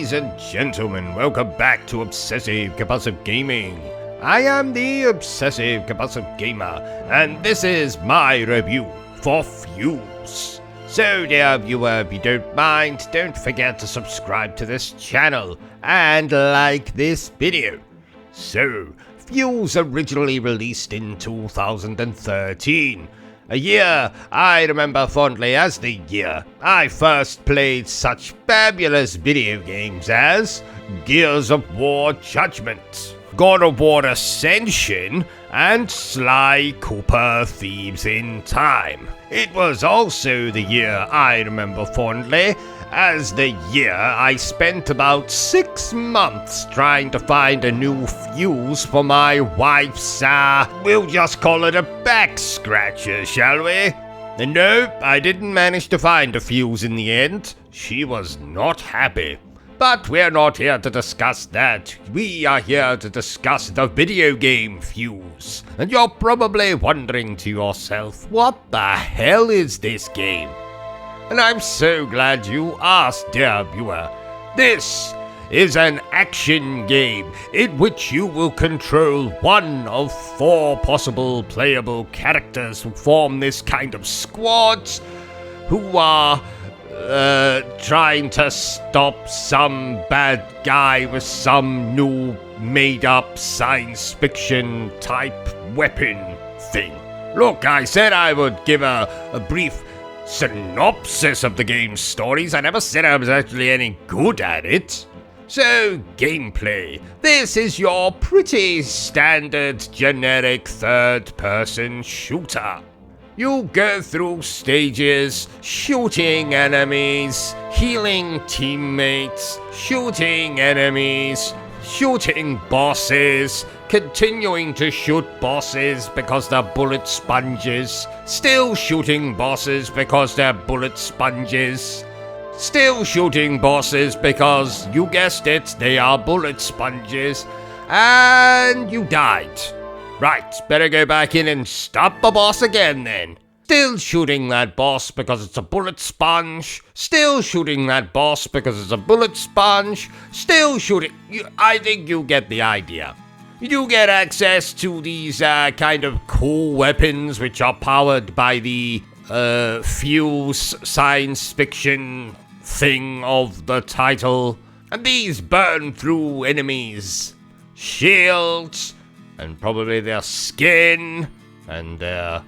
Ladies and gentlemen, welcome back to Obsessive Compulsive Gaming. I am the Obsessive Compulsive Gamer, and this is my review for Fuse. So dear viewer, if you don't mind, don't forget to subscribe to this channel and like this video. So, Fuse originally released in 2013. A year I remember fondly as the year I first played such fabulous video games as Gears of War Judgment, God of War Ascension, and Sly Cooper Thieves in Time. It was also the year I remember fondly as the year I spent about 6 months trying to find a new fuse for my wife's, we'll just call it a back scratcher, shall we? And nope, I didn't manage to find a fuse in the end. She was not happy. But we're not here to discuss that. We are here to discuss the video game Fuse. And you're probably wondering to yourself, what the hell is this game? And I'm so glad you asked, dear viewer. This is an action game in which you will control one of 4 possible playable characters who form this kind of squads who are trying to stop some bad guy with some new made-up science fiction type weapon thing. Look, I said I would give a brief synopsis of the game's stories. I never said I was actually any good at it. So, gameplay. This is your pretty standard generic third-person shooter. You go through stages, shooting enemies, healing teammates, shooting enemies, shooting bosses, continuing to shoot bosses because they're bullet sponges, still shooting bosses because they're bullet sponges, still shooting bosses because, you guessed it, they are bullet sponges, and you died. Right, better go back in and stop the boss again then. Still shooting that boss because it's a bullet sponge. Still shooting that boss because it's a bullet sponge. Still shooting. I think you get the idea. You do get access to these kind of cool weapons which are powered by the Fuse science fiction thing of the title. And these burn through enemies' shields, and probably their skin, and their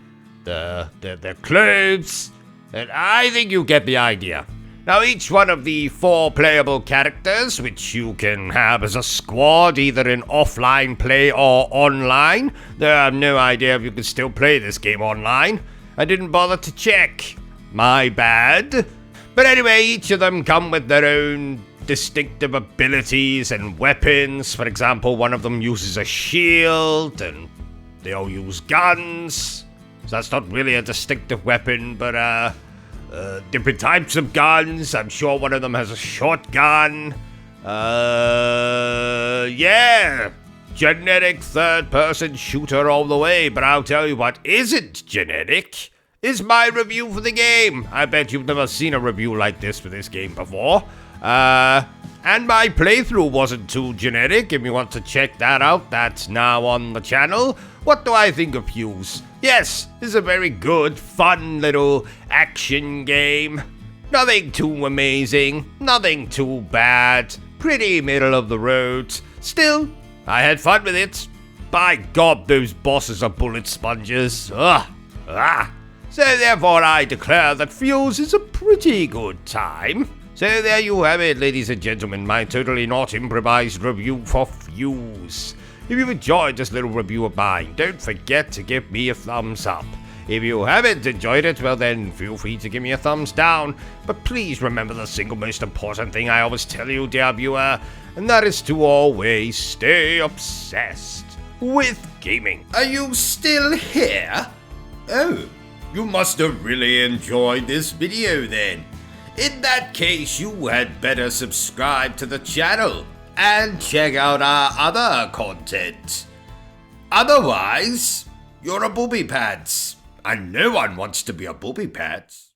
clothes, and I think you get the idea. Now, each one of the 4 playable characters, which you can have as a squad, either in offline play or online. Though I have no idea if you can still play this game online. I didn't bother to check. My bad. But anyway, each of them come with their own distinctive abilities and weapons. For example, one of them uses a shield, and they all use guns. So that's not really a distinctive weapon, but different types of guns. I'm sure one of them has a shotgun. Yeah, genetic third-person shooter all the way. But I'll tell you what isn't genetic is my review for the game. I bet you've never seen a review like this for this game before. And my playthrough wasn't too generic. If you want to check that out, that's now on the channel. What do I think of Fuse? Yes, this is a very good, fun little action game. Nothing too amazing, nothing too bad, pretty middle of the road. Still, I had fun with it. By God, those bosses are bullet sponges. So therefore I declare that Fuse is a pretty good time. So there you have it, ladies and gentlemen, my totally not improvised review for Fuse. If you've enjoyed this little review of mine, don't forget to give me a thumbs up. If you haven't enjoyed it, well then feel free to give me a thumbs down. But please remember the single most important thing I always tell you, dear viewer, and that is to always stay obsessed with gaming. Are you still here? Oh, you must have really enjoyed this video then. In that case, you had better subscribe to the channel and check out our other content. Otherwise, you're a booby pants, and no one wants to be a booby pants.